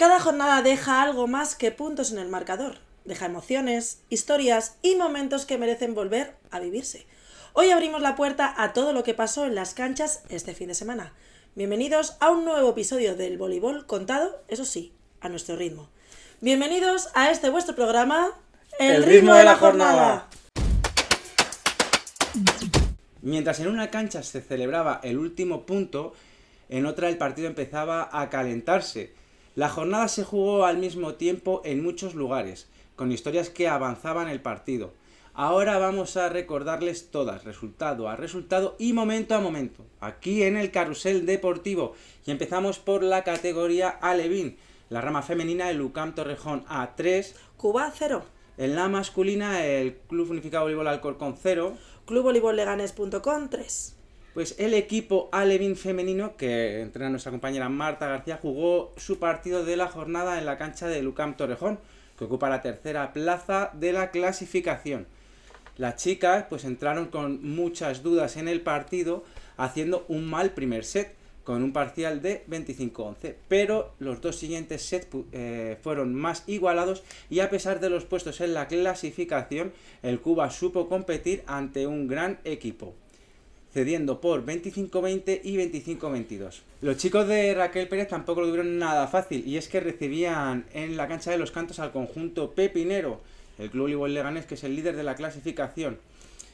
Cada jornada deja algo más que puntos en el marcador. Deja emociones, historias y momentos que merecen volver a vivirse. Hoy abrimos la puerta a todo lo que pasó en las canchas este fin de semana. Bienvenidos a un nuevo episodio del voleibol contado, eso sí, a nuestro ritmo. Bienvenidos a este vuestro programa, El ritmo de la jornada. Mientras en una cancha se celebraba el último punto, en otra el partido empezaba a calentarse. La jornada se jugó al mismo tiempo en muchos lugares, con historias que avanzaban el partido. Ahora vamos a recordarles todas, resultado a resultado y momento a momento, aquí en el Carrusel Deportivo. Y empezamos por la categoría Alevín, la rama femenina, el UCAM Torrejón A3. Cuba 0. En la masculina, el Club Unificado Voleibol Alcorcón 0. Club voleibolleganes.com 3. Pues el equipo Alevín femenino, que entrena nuestra compañera Marta García, jugó su partido de la jornada en la cancha del UCAM Torrejón, que ocupa la tercera plaza de la clasificación. Las chicas pues entraron con muchas dudas en el partido, haciendo un mal primer set, con un parcial de 25-11, pero los dos siguientes sets fueron más igualados y a pesar de los puestos en la clasificación, el Cuba supo competir ante un gran equipo, cediendo por 25-20 y 25-22. Los chicos de Raquel Pérez tampoco lo tuvieron nada fácil, y es que recibían en la cancha de Los Cantos al conjunto pepinero, el Club Voleibol Leganés, que es el líder de la clasificación,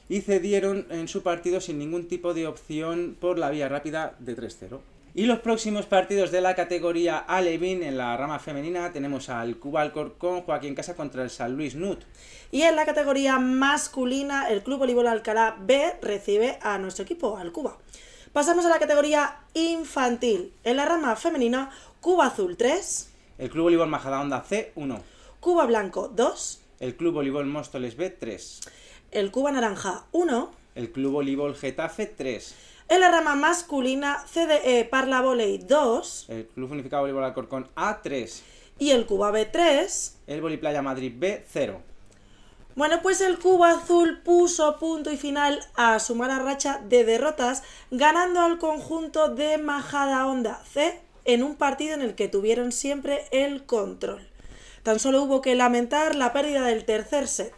y cedieron en su partido sin ningún tipo de opción por la vía rápida de 3-0. Y los próximos partidos de la categoría Alevín en la rama femenina tenemos al Cuba Alcorcón, juega aquí en casa contra el San Luis Nut. Y en la categoría masculina, el Club Voleibol Alcalá B recibe a nuestro equipo, al Cuba. Pasamos a la categoría infantil. En la rama femenina, Cuba Azul 3. El Club Voleibol Majadahonda C 1. Cuba Blanco 2. El Club Voleibol Móstoles B 3. El Cuba Naranja 1. El Club Voleibol Getafe 3. En la rama masculina, CDE Parla Voley 2. El Club Unificado Voleibol Alcorcón A 3. Y el Cuba B 3. El Voliplaya Madrid B 0. Bueno, pues el Cuba Azul puso punto y final a su mala racha de derrotas, ganando al conjunto de Majadahonda C en un partido en el que tuvieron siempre el control. Tan solo hubo que lamentar la pérdida del tercer set.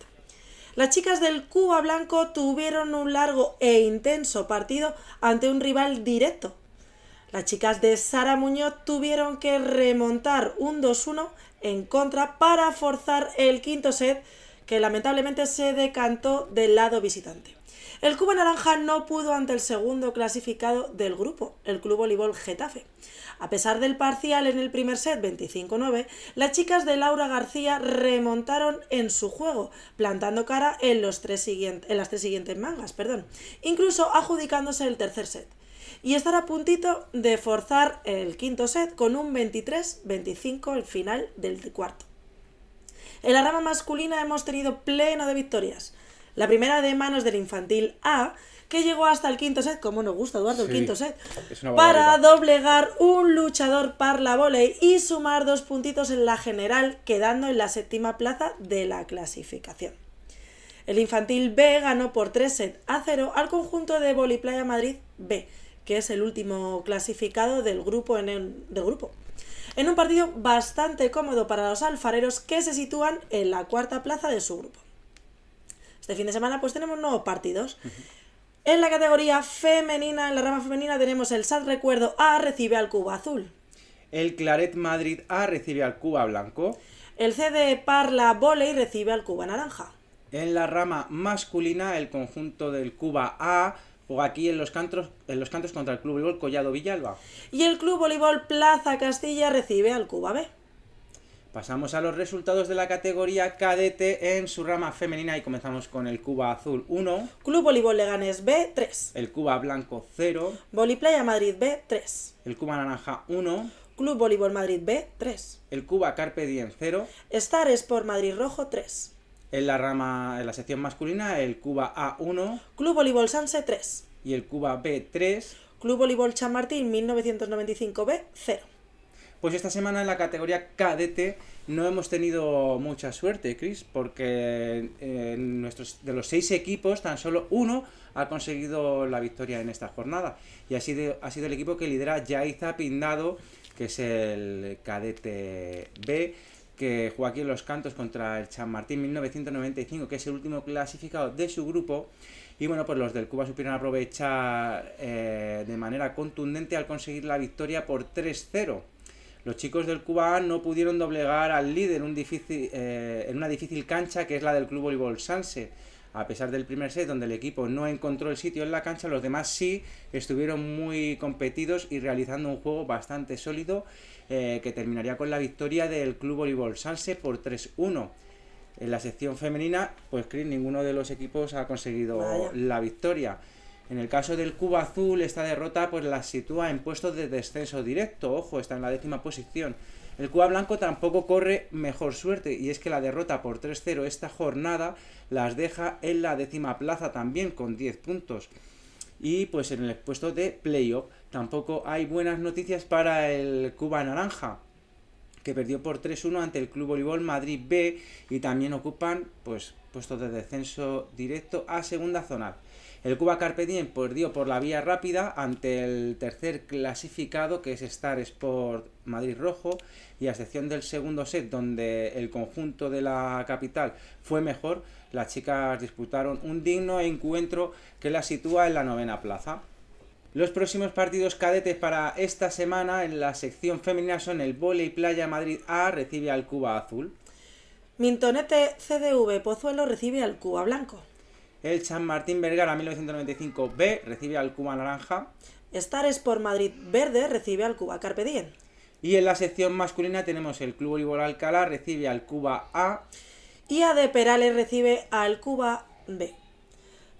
Las chicas del Cuba Blanco tuvieron un largo e intenso partido ante un rival directo. Las chicas de Sara Muñoz tuvieron que remontar un 2-1 en contra para forzar el quinto set, que lamentablemente se decantó del lado visitante. El Cuba Naranja no pudo ante el segundo clasificado del grupo, el Club Voleibol Getafe. A pesar del parcial en el primer set 25-9, las chicas de Laura García remontaron en su juego, plantando cara en las tres siguientes mangas, incluso adjudicándose el tercer set. Y estar a puntito de forzar el quinto set con un 23-25 al final del cuarto. En la rama masculina hemos tenido pleno de victorias. La primera de manos del infantil A, que llegó hasta el quinto set, como nos gusta, Eduardo, el quinto set, para doblegar un luchador Parla Volley y sumar 2 puntitos en la general, quedando en la séptima plaza de la clasificación. El infantil B ganó por 3-0 al conjunto de Voliplaya Madrid B, que es el último clasificado del grupo. En un partido bastante cómodo para los alfareros, que se sitúan en la cuarta plaza de su grupo. Este fin de semana pues tenemos nuevos partidos. En la categoría femenina, en la rama femenina, tenemos el SAT Recuerdo A recibe al Cuba Azul. El Claret Madrid A recibe al Cuba Blanco. El CD Parla Volley recibe al Cuba Naranja. En la rama masculina, el conjunto del Cuba A juega aquí en los cantos contra el Club Voleibol Collado Villalba. Y el Club Voleibol Plaza Castilla recibe al Cuba B. Pasamos a los resultados de la categoría cadete en su rama femenina y comenzamos con el Cuba Azul 1. Club Voleibol Leganés B 3. El Cuba Blanco 0. Voliplaya Madrid B 3. El Cuba Naranja 1. Club Voleibol Madrid B 3. El Cuba Carpe Diem 0. Star Sport Madrid Rojo 3. En la sección masculina, el Cuba A1. Club Voleibol Sanse 3. Y el Cuba B 3. Club Voleibol Chamartín 1995 B 0. Pues esta semana en la categoría cadete no hemos tenido mucha suerte, Chris, porque de los 6 equipos tan solo uno ha conseguido la victoria en esta jornada. Y ha sido el equipo que lidera Yaiza Pindado, que es el cadete B, que juega aquí en Los Cantos contra el Chamartín 1995, que es el último clasificado de su grupo. Y bueno, pues los del Cuba supieron aprovechar de manera contundente al conseguir la victoria por 3-0. Los chicos del Cuba A no pudieron doblegar al líder en una difícil cancha que es la del Club Voleibol Sanse. A pesar del primer set donde el equipo no encontró el sitio en la cancha, los demás sí estuvieron muy competidos y realizando un juego bastante sólido que terminaría con la victoria del Club Voleibol Sanse por 3-1. En la sección femenina, pues Chris, ninguno de los equipos ha conseguido la victoria. En el caso del Cuba Azul, esta derrota pues la sitúa en puestos de descenso directo. Ojo, está en la 10ª posición. El Cuba Blanco tampoco corre mejor suerte, y es que la derrota por 3-0 esta jornada las deja en la 10ª plaza también con 10 puntos. Y pues en el puesto de playoff tampoco hay buenas noticias para el Cuba Naranja, que perdió por 3-1 ante el Club Voleibol Madrid B, y también ocupan pues puestos de descenso directo a segunda zonal. El Cuba Carpe Diem perdió por la vía rápida ante el tercer clasificado, que es Star Sport Madrid Rojo, y a excepción del segundo set, donde el conjunto de la capital fue mejor, las chicas disputaron un digno encuentro que las sitúa en la 9ª plaza. Los próximos partidos cadetes para esta semana en la sección femenina son el Vóley Playa Madrid A recibe al Cuba Azul. Mintonete CDV Pozuelo recibe al Cuba Blanco. El San Martín Vergara 1995 B recibe al Cuba Naranja. Star Sport Madrid Verde recibe al Cuba Carpe Diem. Y en la sección masculina tenemos el Club Voleibol Alcalá recibe al Cuba A. Y AD Perales recibe al Cuba B.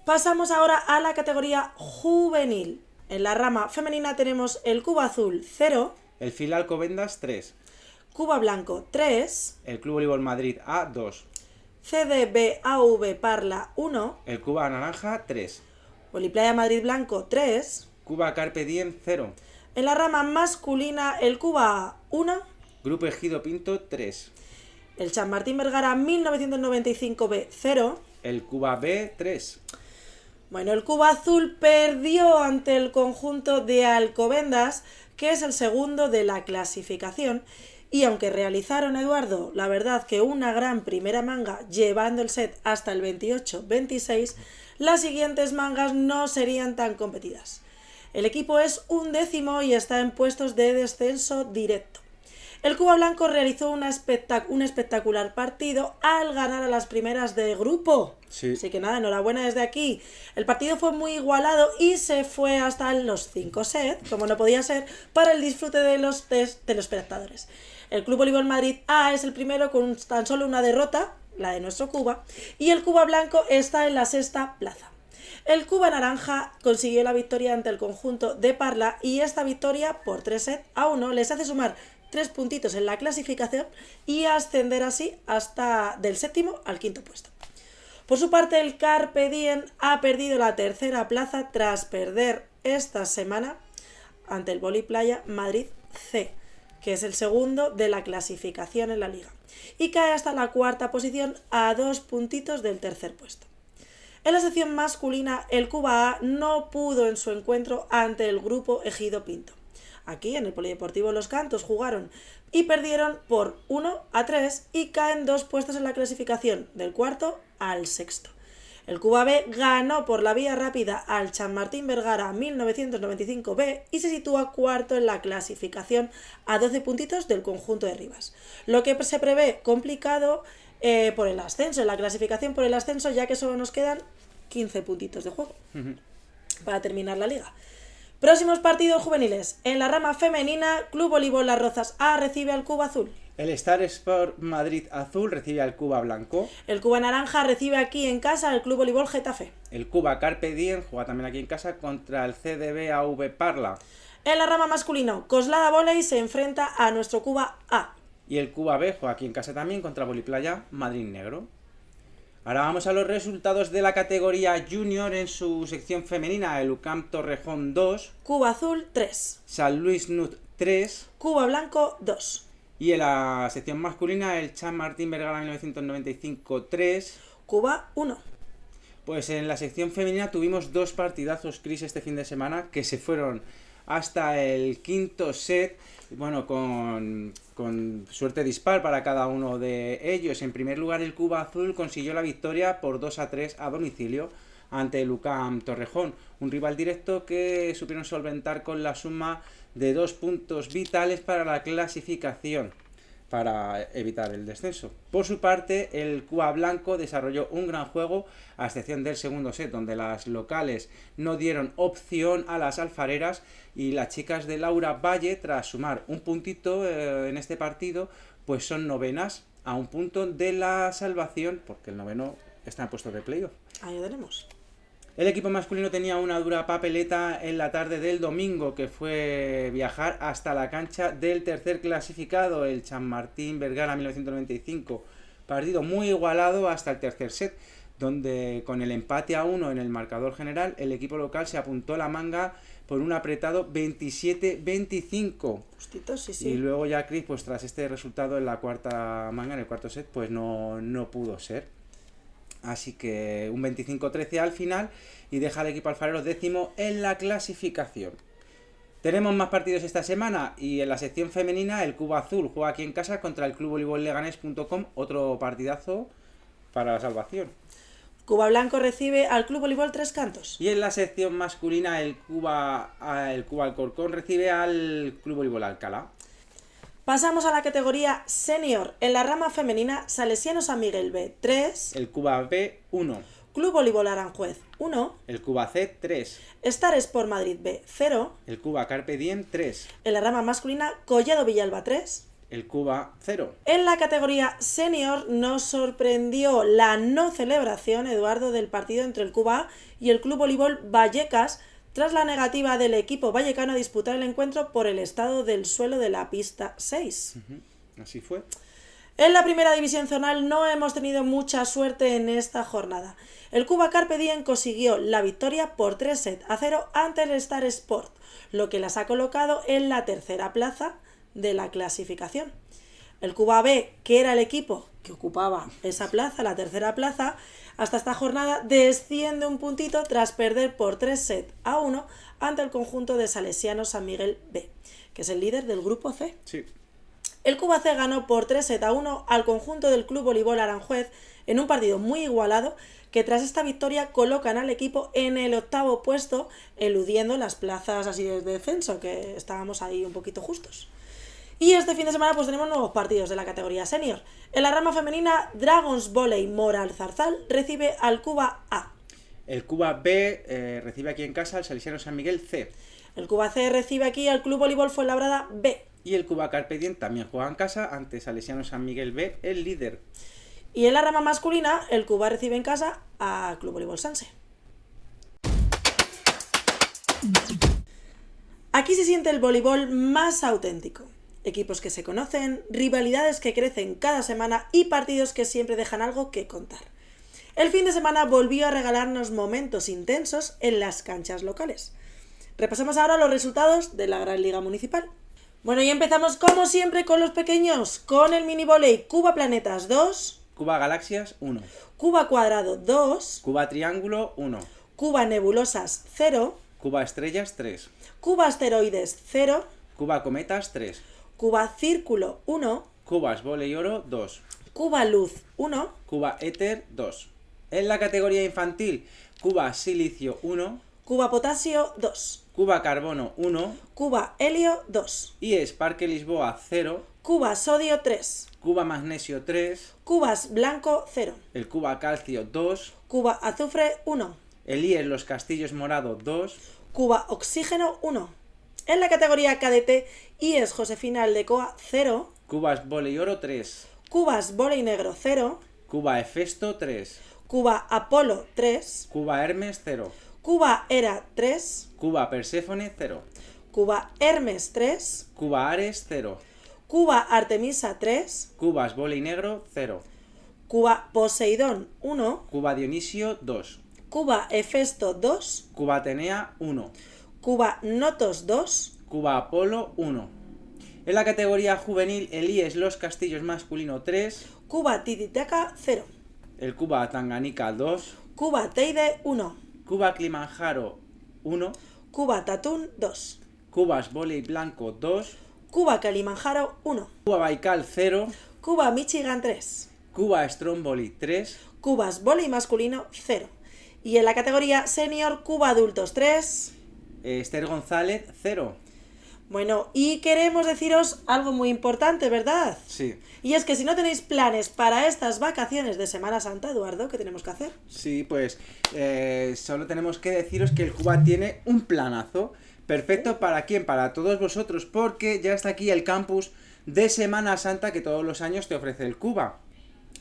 Pasamos ahora a la categoría juvenil. En la rama femenina tenemos el Cuba Azul 0. El Fil Alcobendas 3. Cuba Blanco 3. El Club Voleibol Madrid A 2. CDBAV Parla 1. El Cuba Naranja 3. Voliplaya Madrid Blanco 3. Cuba Carpe Diem 0. En la rama masculina el Cuba A 1. Grupo Ejido Pinto 3. El San Martín Vergara 1995 B 0. El Cuba B 3. Bueno, el Cuba Azul perdió ante el conjunto de Alcobendas, que es el segundo de la clasificación. Y aunque realizaron, Eduardo, la verdad que una gran primera manga llevando el set hasta el 28-26, las siguientes mangas no serían tan competidas. El equipo es 11º y está en puestos de descenso directo. El Cuba Blanco realizó un espectacular partido al ganar a las primeras de grupo. Sí. Así que nada, enhorabuena desde aquí. El partido fue muy igualado y se fue hasta los 5 sets, como no podía ser, para el disfrute de los telespectadores. El Club Voleibol Madrid A es el primero con tan solo una derrota, la de nuestro Cuba, y el Cuba Blanco está en la 6ª plaza. El Cuba Naranja consiguió la victoria ante el conjunto de Parla, y esta victoria por 3-1 les hace sumar 3 puntitos en la clasificación y ascender así hasta del 7º al 5º puesto. Por su parte, el Carpe Diem ha perdido la 3ª plaza tras perder esta semana ante el Vóley Playa Madrid C, que es el segundo de la clasificación en la liga, y cae hasta la 4ª posición a 2 puntitos del 3er puesto. En la sección masculina, el Cuba A no pudo en su encuentro ante el grupo Ejido Pinto. Aquí en el Polideportivo Los Cantos jugaron y perdieron por 1-3 y caen 2 puestos en la clasificación, del 4º al 6º. El Cuba B ganó por la vía rápida al San Martín Vergara 1995 B y se sitúa 4º en la clasificación a 12 puntitos del conjunto de Rivas. Lo que se prevé complicado por el ascenso, en la clasificación por el ascenso, ya que solo nos quedan 15 puntitos de juego para terminar la liga. Próximos partidos juveniles. En la rama femenina, Club Voleibol Las Rozas A recibe al Cuba Azul. El Star Sport Madrid Azul recibe al Cuba Blanco. El Cuba Naranja recibe aquí en casa al Club Voleibol Getafe. El Cuba Carpe Diem juega también aquí en casa contra el CDBAV Parla. En la rama masculino, Coslada Voley se enfrenta a nuestro Cuba A. Y el Cuba B juega aquí en casa también contra Voliplaya Madrid Negro. Ahora vamos a los resultados de la categoría Junior en su sección femenina. El UCAM Torrejón 2. Cuba Azul 3. San Luis Nut 3. Cuba Blanco 2. Y en la sección masculina, el San Martín Vergara 1995 3. Cuba 1. Pues en la sección femenina tuvimos 2 partidazos, Chris, este fin de semana, que se fueron hasta el quinto set, bueno, con suerte dispar para cada uno de ellos. En primer lugar, el Cuba Azul consiguió la victoria por 2-3 a domicilio ante el UCAM Torrejón, un rival directo que supieron solventar con la suma de 2 puntos vitales para la clasificación, para evitar el descenso. Por su parte, el Cuba Blanco desarrolló un gran juego, a excepción del segundo set, donde las locales no dieron opción a las alfareras, y las chicas de Laura Valle, tras sumar un puntito en este partido, pues son novenas a un punto de la salvación, porque el noveno está en puesto de playoff. Ahí lo tenemos. El equipo masculino tenía una dura papeleta en la tarde del domingo, que fue viajar hasta la cancha del tercer clasificado, el San Martín Vergara 1995. Partido muy igualado hasta el tercer set, donde con el empate a 1 en el marcador general, el equipo local se apuntó la manga por un apretado 27-25. Justito, sí. Y luego ya Chris, pues tras este resultado en la cuarta manga, en el cuarto set, pues no pudo ser. Así que un 25-13 al final y deja al equipo alfarero décimo en la clasificación. Tenemos más partidos esta semana y en la sección femenina el Cuba Azul juega aquí en casa contra el Club Voleibol Leganés.com, otro partidazo para la salvación. Cuba Blanco recibe al Club Voleibol Tres Cantos. Y en la sección masculina el Cuba Alcorcón recibe al Club Voleibol Alcalá. Pasamos a la categoría senior. En la rama femenina, Salesiano San Miguel B, 3. El Cuba B, 1. Club Voleibol Aranjuez, 1. El Cuba C, 3. Star Sport Madrid B, 0. El Cuba Carpe Diem, 3. En la rama masculina, Collado Villalba, 3. El Cuba 0. En la categoría senior nos sorprendió la no celebración, Eduardo, del partido entre el Cuba A y el Club Voleibol Vallecas, tras la negativa del equipo vallecano a disputar el encuentro por el estado del suelo de la pista 6. Así fue. En la primera división zonal no hemos tenido mucha suerte en esta jornada. El Cuba Carpe Diem consiguió la victoria por 3-0 ante el Star Sport, lo que las ha colocado en la tercera plaza de la clasificación. El Cuba B, que era el equipo que ocupaba esa plaza, la tercera plaza, hasta esta jornada desciende un puntito tras perder por 3-1 ante el conjunto de Salesiano San Miguel B, que es el líder del grupo C. Sí. El Cuba C ganó por 3-1 al conjunto del Club Voleibol Aranjuez en un partido muy igualado, que tras esta victoria colocan al equipo en el octavo puesto, eludiendo las plazas así de descenso, que estábamos ahí un poquito justos. Y este fin de semana pues tenemos nuevos partidos de la categoría senior. En la rama femenina, Dragons Volley Moral Zarzal recibe al Cuba A. El Cuba B recibe aquí en casa al Salesiano San Miguel C. El Cuba C recibe aquí al Club Voleibol Fuenlabrada B. Y el Cuba Carpe Diem también juega en casa ante Salesiano San Miguel B, el líder. Y en la rama masculina, el Cuba recibe en casa al Club Voleibol Sanse. Aquí se siente el voleibol más auténtico. Equipos que se conocen, rivalidades que crecen cada semana y partidos que siempre dejan algo que contar. El fin de semana volvió a regalarnos momentos intensos en las canchas locales. Repasamos ahora los resultados de la Gran Liga Municipal. Bueno, y empezamos como siempre con los pequeños, con el mini volei Cuba Planetas 2, Cuba Galaxias 1, Cuba Cuadrado 2, Cuba Triángulo 1, Cuba Nebulosas 0, Cuba Estrellas 3, Cuba Asteroides 0, Cuba Cometas 3, Cuba Círculo 1, Cubas Voley Oro 2, Cuba Luz 1, Cuba Éter 2. En la categoría infantil, Cuba Silicio 1, Cuba Potasio 2, Cuba Carbono 1, Cuba Helio 2, IES Parque Lisboa 0, Cuba Sodio 3, Cuba Magnesio 3, Cubas Blanco 0, el Cuba Calcio 2, Cuba Azufre 1, el IES Los Castillos Morado 2, Cuba Oxígeno 1. En la categoría cadete, IES Josefina Aldecoa 0, Cubas Voley Oro 3, Cubas Voley Negro 0, Cuba Hefesto 3, Cuba Apolo 3, Cuba Hermes 0, Cuba Hera 3, Cuba Perséfone 0, Cuba Hermes 3, Cuba Ares 0, Cuba Artemisa 3, Cubas Voley Negro 0, Cuba Poseidón 1, Cuba Dionisio 2, Cuba Hefesto 2, Cuba Atenea 1, Cuba Notos 2, Cuba Apolo 1. En la categoría juvenil, el IES Los Castillos Masculino 3, Cuba Titicaca 0, el Cuba Tanganica 2, Cuba Teide 1, Cuba Kilimanjaro 1, Cuba Tatún 2, Cubas Voley Blanco 2, Cuba Kalimanjaro 1, Cuba Baikal 0, Cuba Michigan 3, Cuba Stromboli 3, Cubas Voley masculino 0. Y en la categoría senior, Cuba adultos 3. Esther González 0. Bueno, y queremos deciros algo muy importante, ¿verdad? Sí. Y es que si no tenéis planes para estas vacaciones de Semana Santa, Eduardo, ¿qué tenemos que hacer? Sí, pues solo tenemos que deciros que el Cuba tiene un planazo perfecto para quién, para todos vosotros, porque ya está aquí el campus de Semana Santa que todos los años te ofrece el Cuba.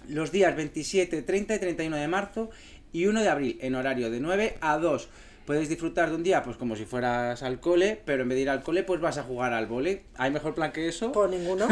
Los días 27, 30 y 31 de marzo y 1 de abril, en horario de 9 a 2. Puedes disfrutar de un día pues como si fueras al cole, pero en vez de ir al cole pues vas a jugar al vóley. ¿Hay mejor plan que eso? Pues ninguno.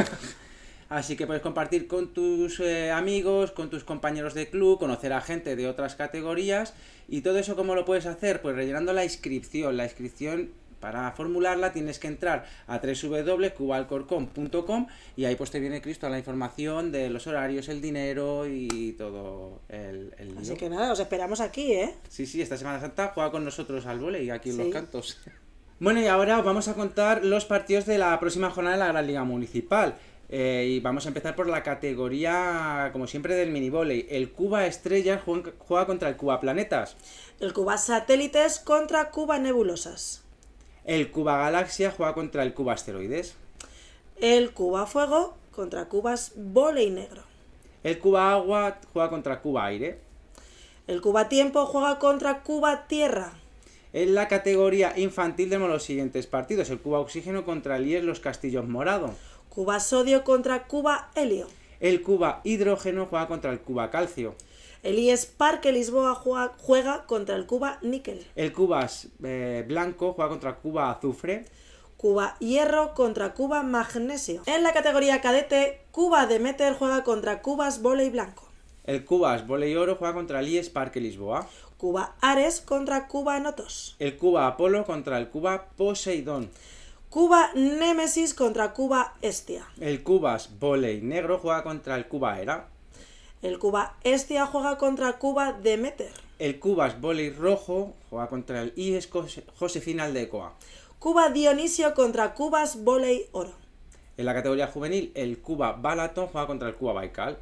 Así que puedes compartir con tus amigos, con tus compañeros de club, conocer a gente de otras categorías. Y todo eso, ¿cómo lo puedes hacer? Pues rellenando la inscripción. La inscripción, para formularla, tienes que entrar a www.cubalcorcom.com y ahí pues te viene toda la información de los horarios, el dinero y todo el lío. Así que nada, os esperamos aquí, ¿eh? Sí, esta Semana Santa juega con nosotros al vóley aquí en Sí. Los Cantos. Bueno, y ahora os vamos a contar los partidos de la próxima jornada de la Gran Liga Municipal. Y vamos a empezar por la categoría, como siempre, del minivóley. El Cuba Estrellas juega contra el Cuba Planetas. El Cuba Satélites contra Cuba Nebulosas. El Cuba Galaxia juega contra el Cuba Asteroides. El Cuba Fuego contra Cubas Vóley Negro. El Cuba Agua juega contra Cuba Aire. El Cuba Tiempo juega contra Cuba Tierra. En la categoría infantil tenemos los siguientes partidos. El Cuba Oxígeno contra el IES Los Castillos Morado. Cuba Sodio contra Cuba Helio. El Cuba Hidrógeno juega contra el Cuba Calcio. El IES Parque Lisboa juega contra el Cuba Níquel. El Cuba Blanco juega contra Cuba Azufre. Cuba Hierro contra Cuba Magnesio. En la categoría cadete, Cuba Demeter juega contra Cubas Vóley Blanco. El Cubas Voley Oro juega contra el IES Parque Lisboa. Cuba Ares contra Cuba Notos. El Cuba Apolo contra el Cuba Poseidón. Cuba Némesis contra Cuba Estia. El Cubas Voley Negro juega contra el Cuba Era. El Cuba Estia juega contra Cuba Demeter. El Cubas Voley Rojo juega contra el IES Josefina Aldecoa. Cuba Dionisio contra Cubas Vóley Oro. En la categoría juvenil, el Cuba Balaton juega contra el Cuba Baikal.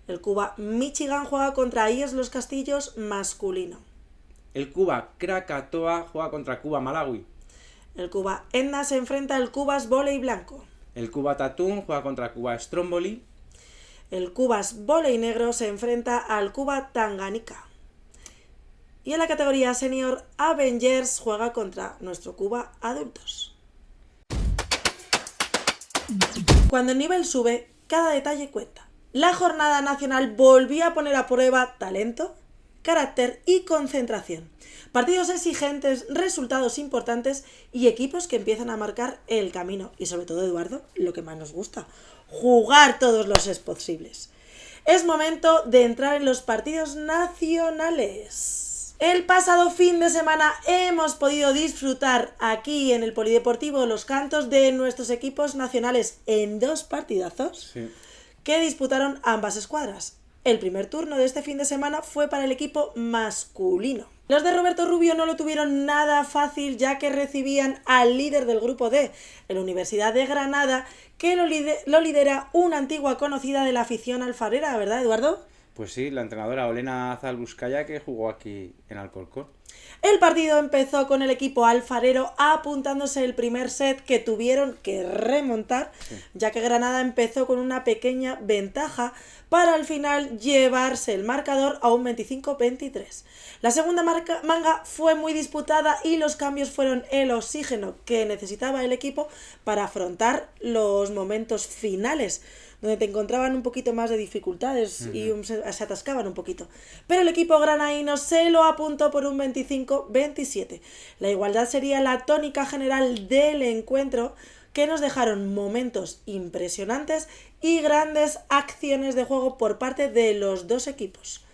El Cuba Michigan juega contra IES Los Castillos masculino. El Cuba Krakatoa juega contra Cuba Malawi. El Cuba Etna se enfrenta al Cubas Vóley Blanco. El Cuba Tatún juega contra Cuba Stromboli. El Cubas Vóley Negro se enfrenta al Cuba Tanganica. Y en la categoría senior, Avengers juega contra nuestro Cuba Adultos. Cuando el nivel sube, cada detalle cuenta. La jornada nacional volvió a poner a prueba talento, carácter y concentración. Partidos exigentes, resultados importantes y equipos que empiezan a marcar el camino. Y sobre todo, Eduardo, lo que más nos gusta, jugar todos los sets posibles. Es momento de entrar en los partidos nacionales. El pasado fin de semana hemos podido disfrutar aquí en el Polideportivo Los Cantos de nuestros equipos nacionales en 2 partidazos. Sí. Que disputaron ambas escuadras. El primer turno de este fin de semana fue para el equipo masculino. Los de Roberto Rubio no lo tuvieron nada fácil, ya que recibían al líder del grupo D, en la Universidad de Granada, que lo lidera una antigua conocida de la afición alfarera, ¿verdad, Eduardo? Pues sí, la entrenadora Olena Zalbuskaya, que jugó aquí en Alcorcón. El partido empezó con el equipo alfarero apuntándose el primer set que tuvieron que remontar, ya que Granada empezó con una pequeña ventaja para al final llevarse el marcador a un 25-23. La segunda manga fue muy disputada y los cambios fueron el oxígeno que necesitaba el equipo para afrontar los momentos finales, donde te encontraban un poquito más de dificultades y se atascaban un poquito. Pero el equipo granaíno se lo apuntó por un 25-27. La igualdad sería la tónica general del encuentro, que nos dejaron momentos impresionantes y grandes acciones de juego por parte de los dos equipos.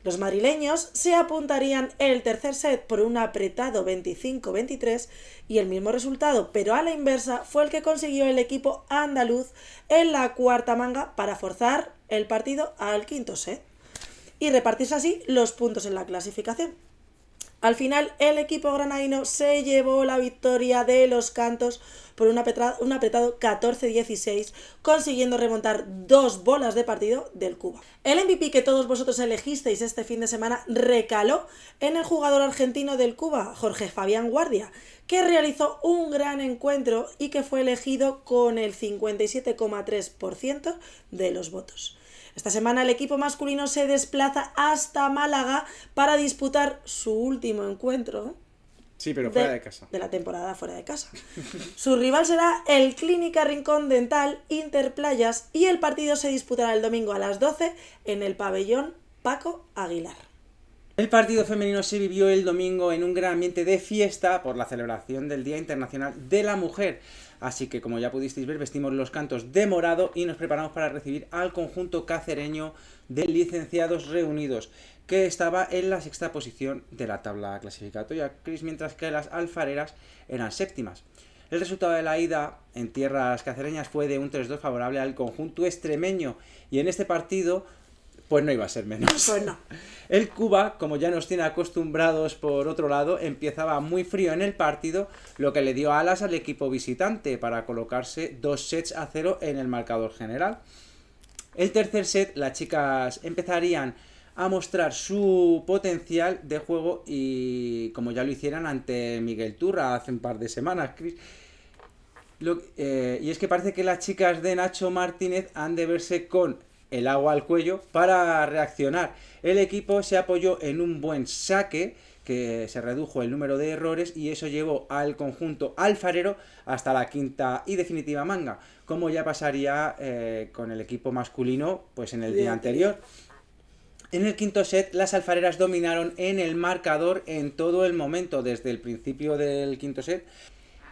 Los madrileños se apuntarían el tercer set por un apretado 25-23 y el mismo resultado, pero a la inversa, fue el que consiguió el equipo andaluz en la cuarta manga para forzar el partido al quinto set y repartirse así los puntos en la clasificación. Al final, el equipo granadino se llevó la victoria de los Cantos por un apretado 14-16, consiguiendo remontar 2 bolas de partido del Cuba. El MVP que todos vosotros elegisteis este fin de semana recaló en el jugador argentino del Cuba, Jorge Fabián Guardia, que realizó un gran encuentro y que fue elegido con el 57,3% de los votos. Esta semana el equipo masculino se desplaza hasta Málaga para disputar su último encuentro. Sí, pero fuera de casa. De la temporada fuera de casa. Su rival será el Clínica Rincón Dental Interplayas y el partido se disputará el domingo a las 12 en el pabellón Paco Aguilar. El partido femenino se vivió el domingo en un gran ambiente de fiesta por la celebración del Día Internacional de la Mujer. Así que, como ya pudisteis ver, vestimos los cantos de morado y nos preparamos para recibir al conjunto cacereño de Licenciados Reunidos, que estaba en la 6ª posición de la tabla clasificatoria, mientras que las alfareras eran séptimas. El resultado de la ida en tierras cacereñas fue de un 3-2 favorable al conjunto extremeño, y en este partido pues no iba a ser menos. Pues no. El Cuba, como ya nos tiene acostumbrados por otro lado, empezaba muy frío en el partido, lo que le dio alas al equipo visitante para colocarse 2-0 en el marcador general. El tercer set, las chicas empezarían a mostrar su potencial de juego y como ya lo hicieran ante Miguel Turra hace un par de semanas, Chris. Y es que parece que las chicas de Nacho Martínez han de verse con el agua al cuello para reaccionar. El equipo se apoyó en un buen saque, que se redujo el número de errores y eso llevó al conjunto alfarero hasta la 5ª y definitiva manga, como ya pasaría con el equipo masculino pues en el día anterior. En el 5º set, las alfareras dominaron en el marcador en todo el momento, desde el principio del 5º set.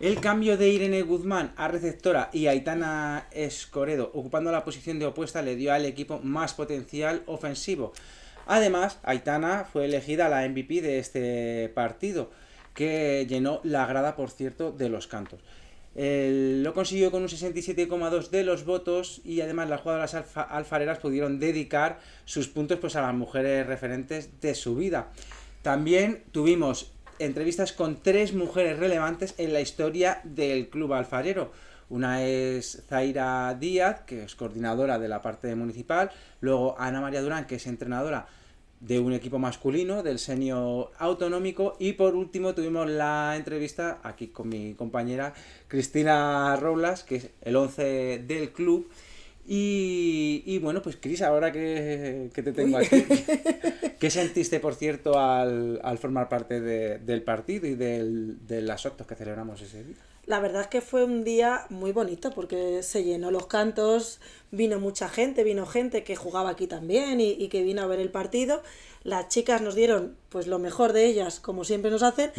El cambio de Irene Guzmán a receptora y Aitana Escoredo ocupando la posición de opuesta le dio al equipo más potencial ofensivo. Además, Aitana fue elegida la MVP de este partido, que llenó la grada, por cierto, de los cantos. Lo consiguió con un 67,2 de los votos y además las jugadoras alfareras pudieron dedicar sus puntos pues, a las mujeres referentes de su vida. También tuvimos entrevistas con 3 mujeres relevantes en la historia del club alfarero. Una es Zaira Díaz, que es coordinadora de la parte municipal, luego Ana María Durán, que es entrenadora de un equipo masculino, del senior autonómico, y por último tuvimos la entrevista aquí con mi compañera Cristina Robles, que es el 11 del club. Y bueno, pues Cris, ahora que te tengo aquí, ¿qué sentiste, por cierto, al formar parte del partido y de los actos que celebramos ese día? La verdad es que fue un día muy bonito porque se llenó los cantos, vino mucha gente, vino gente que jugaba aquí también y que vino a ver el partido. Las chicas nos dieron pues lo mejor de ellas, como siempre nos hacen,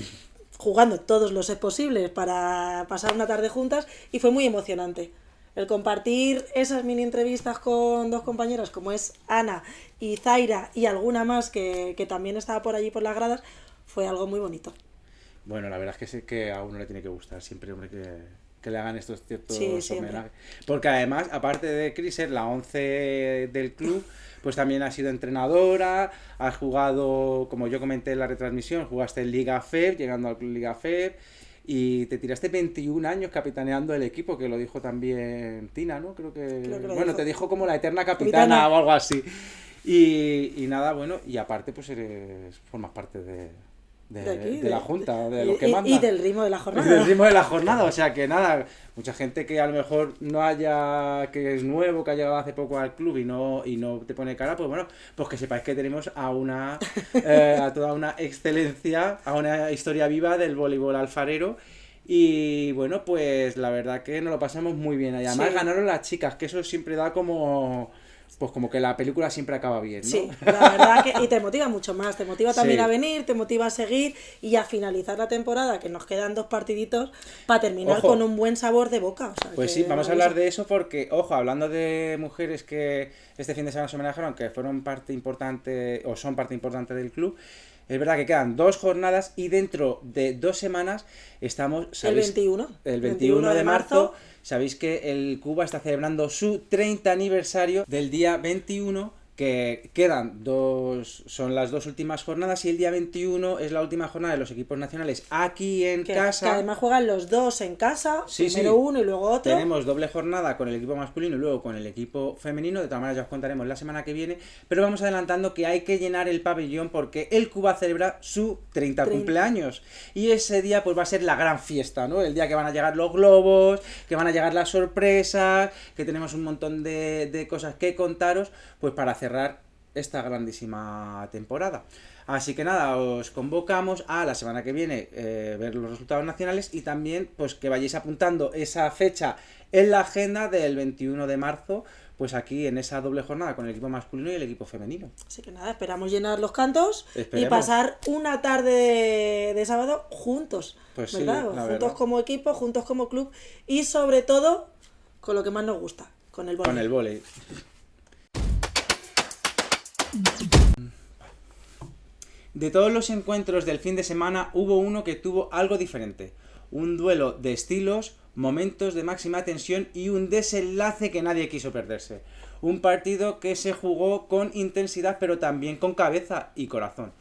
jugando todos los sets posibles para pasar una tarde juntas y fue muy emocionante. El compartir esas mini entrevistas con 2 compañeras como es Ana y Zaira y alguna más que también estaba por allí por las gradas, fue algo muy bonito. Bueno, la verdad es que sé que a uno le tiene que gustar siempre, hombre, que le hagan estos ciertos homenajes. Porque además, aparte de Cris ser la 11 del club, pues también has sido entrenadora, has jugado, como yo comenté en la retransmisión, jugaste en Liga FEB, llegando al club Liga FEB, y te tiraste 21 años capitaneando el equipo, que lo dijo también Tina, ¿no? Creo que bueno, te dijo como la eterna capitana o algo así. Y nada, bueno, y aparte pues formas parte de la junta, de los que mandan. Y del ritmo de la jornada. Del ritmo de la jornada, o sea que nada, mucha gente que a lo mejor que es nuevo, que ha llegado hace poco al club y no te pone cara, pues bueno, pues que sepáis que tenemos a toda una excelencia, a una historia viva del voleibol alfarero. Y bueno, pues la verdad que nos lo pasamos muy bien. Y además ganaron las chicas, que eso siempre da como que la película siempre acaba bien, ¿no? Sí, la verdad que y te motiva mucho más, te motiva también a venir, te motiva a seguir y a finalizar la temporada, que nos quedan 2 partiditos para terminar con un buen sabor de boca. O sea, pues sí, vamos a hablar de eso porque, ojo, hablando de mujeres que este fin de semana se homenajearon, que fueron parte importante o son parte importante del club, es verdad que quedan 2 jornadas y dentro de 2 semanas estamos... ¿sabéis? El 21 de marzo. Sabéis que el Cuba está celebrando su 30 aniversario del día 21, que quedan son las 2 últimas jornadas y el día 21 es la última jornada de los equipos nacionales aquí en casa. Que además juegan los dos en casa, Sí, primero uno y luego otro. Tenemos doble jornada con el equipo masculino y luego con el equipo femenino, de todas maneras ya os contaremos la semana que viene, pero vamos adelantando que hay que llenar el pabellón porque el Cuba celebra su 30 cumpleaños y ese día pues va a ser la gran fiesta, ¿no? El día que van a llegar los globos, que van a llegar las sorpresas, que tenemos un montón de cosas que contaros, pues para cerrar esta grandísima temporada. Así que nada, os convocamos a la semana que viene ver los resultados nacionales y también pues que vayáis apuntando esa fecha en la agenda del 21 de marzo, pues aquí en esa doble jornada con el equipo masculino y el equipo femenino. Así que nada, esperamos llenar los cantos Esperemos. y pasar una tarde de sábado juntos, pues ¿verdad? Sí, juntos verdad. Como equipo, juntos como club y sobre todo con lo que más nos gusta, con el vóley. Con el vóley. De todos los encuentros del fin de semana hubo uno que tuvo algo diferente. Un duelo de estilos, momentos de máxima tensión y un desenlace que nadie quiso perderse. Un partido que se jugó con intensidad pero también con cabeza y corazón.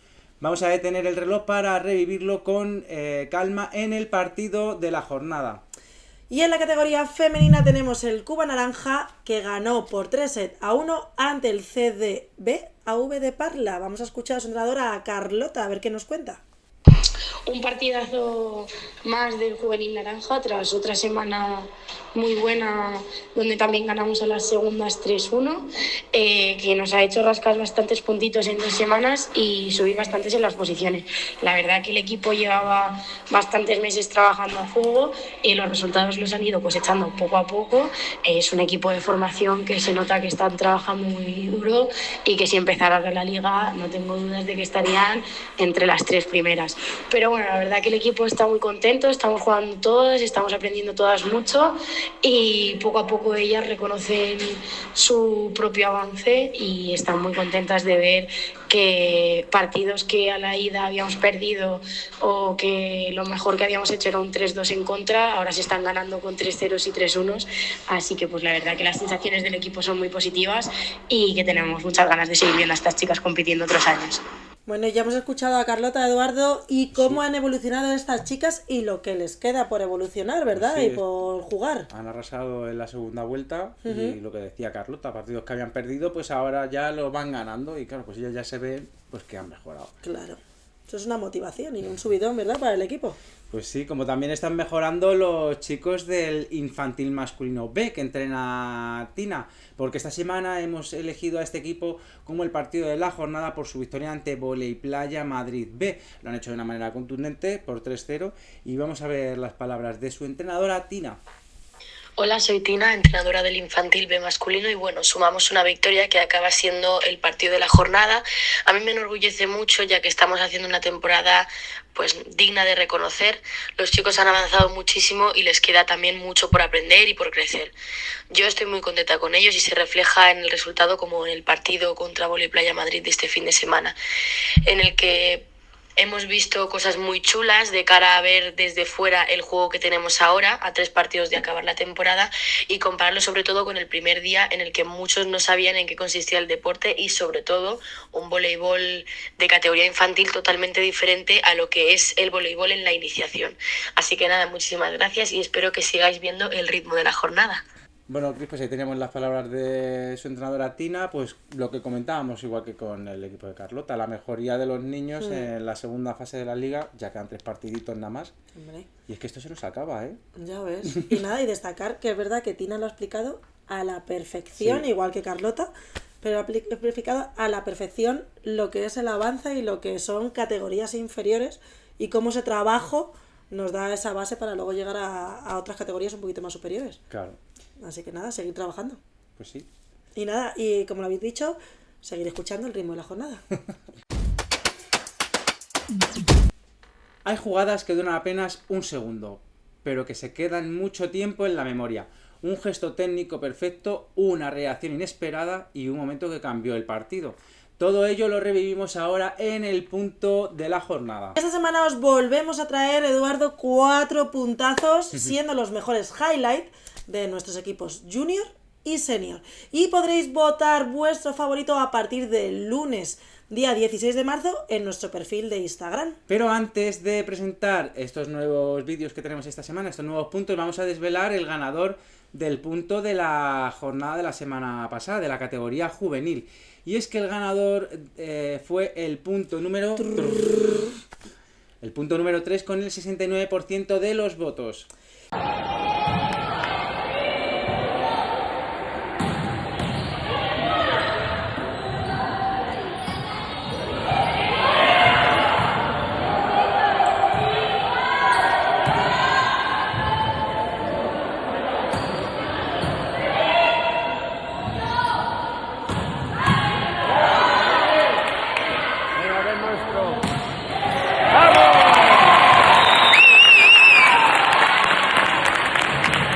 Vamos a detener el reloj para revivirlo con calma en el partido de la jornada. Y en la categoría femenina tenemos el Cuba Naranja que ganó por 3-1 ante el CDB AV de Parla. Vamos a escuchar a su entrenadora, a Carlota, a ver qué nos cuenta. Un partidazo más del Juvenil Naranja tras otra semana muy buena donde también ganamos a las segundas 3-1, que nos ha hecho rascar bastantes puntitos en 2 semanas y subir bastantes en las posiciones. La verdad que el equipo llevaba bastantes meses trabajando a fuego y los resultados los han ido cosechando poco a poco. Es un equipo de formación que se nota que están trabajando muy duro y que si empezara la liga no tengo dudas de que estarían entre las 3 primeras. Pero bueno, la verdad que el equipo está muy contento, estamos jugando todas, estamos aprendiendo todas mucho y poco a poco ellas reconocen su propio avance y están muy contentas de ver que partidos que a la ida habíamos perdido o que lo mejor que habíamos hecho era un 3-2 en contra, ahora se están ganando con 3-0 y 3-1, así que pues la verdad que las sensaciones del equipo son muy positivas y que tenemos muchas ganas de seguir viendo a estas chicas compitiendo otros años. Bueno, ya hemos escuchado a Carlota, Eduardo, y cómo han evolucionado estas chicas y lo que les queda por evolucionar, ¿verdad? Sí, y por jugar. Han arrasado en la segunda vuelta y lo que decía Carlota, partidos que habían perdido, pues ahora ya los van ganando y claro, pues ellos ya se ven pues que han mejorado. Claro. Eso es una motivación y un subidón, ¿verdad? Para el equipo. Pues sí, como también están mejorando los chicos del infantil masculino B que entrena Tina, porque esta semana hemos elegido a este equipo como el partido de la jornada por su victoria ante Voley Playa Madrid B. Lo han hecho de una manera contundente por 3-0 y vamos a ver las palabras de su entrenadora Tina. Hola, soy Tina, entrenadora del infantil B masculino y bueno, sumamos una victoria que acaba siendo el partido de la jornada. A mí me enorgullece mucho ya que estamos haciendo una temporada pues digna de reconocer. Los chicos han avanzado muchísimo y les queda también mucho por aprender y por crecer. Yo estoy muy contenta con ellos y se refleja en el resultado como en el partido contra Voley Playa Madrid de este fin de semana, en el que hemos visto cosas muy chulas de cara a ver desde fuera el juego que tenemos ahora, a 3 partidos de acabar la temporada, y compararlo sobre todo con el primer día en el que muchos no sabían en qué consistía el deporte y sobre todo un voleibol de categoría infantil totalmente diferente a lo que es el voleibol en la iniciación. Así que nada, muchísimas gracias y espero que sigáis viendo el ritmo de la jornada. Bueno, Cris, pues ahí teníamos las palabras de su entrenadora Tina, pues lo que comentábamos igual que con el equipo de Carlota, la mejoría de los niños en la segunda fase de la liga, ya quedan 3 partiditos nada más. Hombre, Y es que esto se nos acaba, ¿eh? ya ves. Y nada, y destacar que es verdad que Tina lo ha explicado a la perfección, Sí. igual que Carlota, pero ha explicado a la perfección lo que es el avance y lo que son categorías inferiores y cómo ese trabajo nos da esa base para luego llegar a otras categorías un poquito más superiores. Claro, Así que nada, seguir trabajando. pues sí. Y nada, y como lo habéis dicho, seguir escuchando el ritmo de la jornada. Hay jugadas que duran apenas un segundo, pero que se quedan mucho tiempo en la memoria. Un gesto técnico perfecto, una reacción inesperada y un momento que cambió el partido. Todo ello lo revivimos ahora en el punto de la jornada. Esta semana os volvemos a traer, Eduardo, 4 puntazos, siendo los mejores highlights de nuestros equipos junior y senior. Y podréis votar vuestro favorito a partir del lunes, día 16 de marzo, en nuestro perfil de Instagram. Pero antes de presentar estos nuevos vídeos que tenemos esta semana, estos nuevos puntos, vamos a desvelar el ganador del punto de la jornada de la semana pasada, de la categoría juvenil. Y es que el ganador fue el punto número 3 con el 69% de los votos.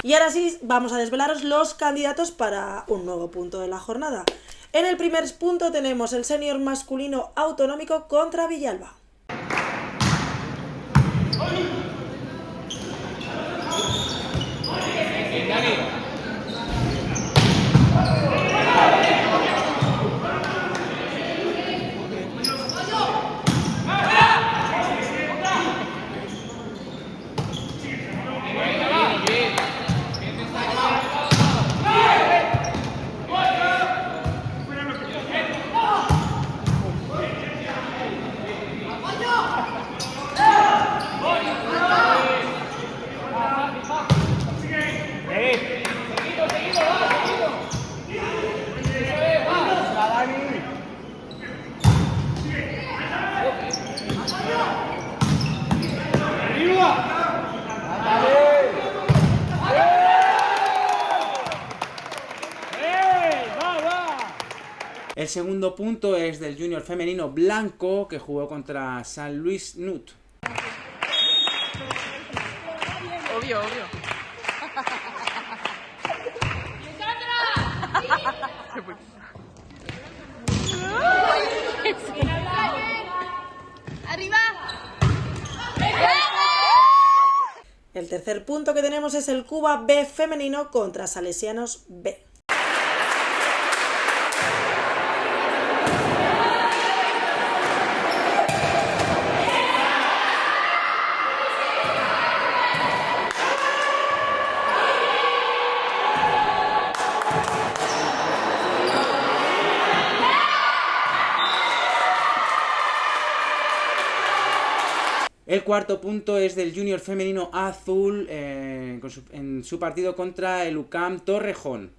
Y ahora sí, vamos a desvelaros los candidatos para un nuevo punto de la jornada. En el primer punto tenemos el senior masculino autonómico contra Villalba. El segundo punto es del junior femenino blanco que jugó contra San Luis Nut. Obvio. ¡Arriba! El tercer punto que tenemos es el Cuba B femenino contra Salesianos B. El cuarto punto es del junior femenino azul en su partido contra el UCAM Torrejón.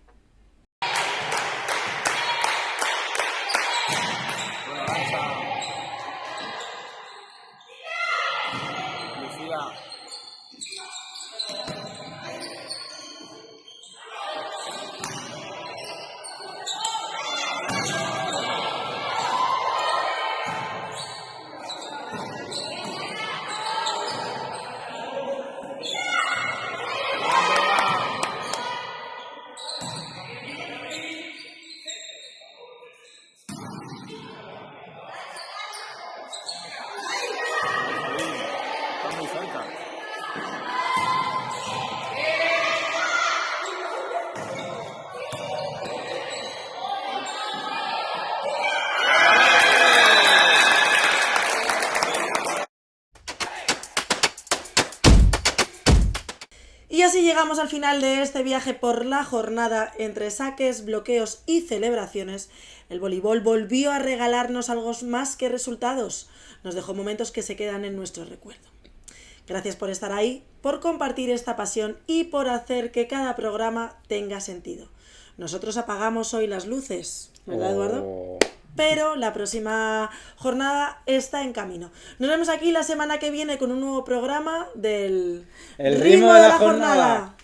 Y así llegamos al final de este viaje por la jornada. Entre saques, bloqueos y celebraciones, el voleibol volvió a regalarnos algo más que resultados. Nos dejó momentos que se quedan en nuestro recuerdo. Gracias por estar ahí, por compartir esta pasión y por hacer que cada programa tenga sentido. Nosotros apagamos hoy las luces, ¿verdad, Eduardo? Pero la próxima jornada está en camino. Nos vemos aquí la semana que viene con un nuevo programa del El ritmo de la jornada.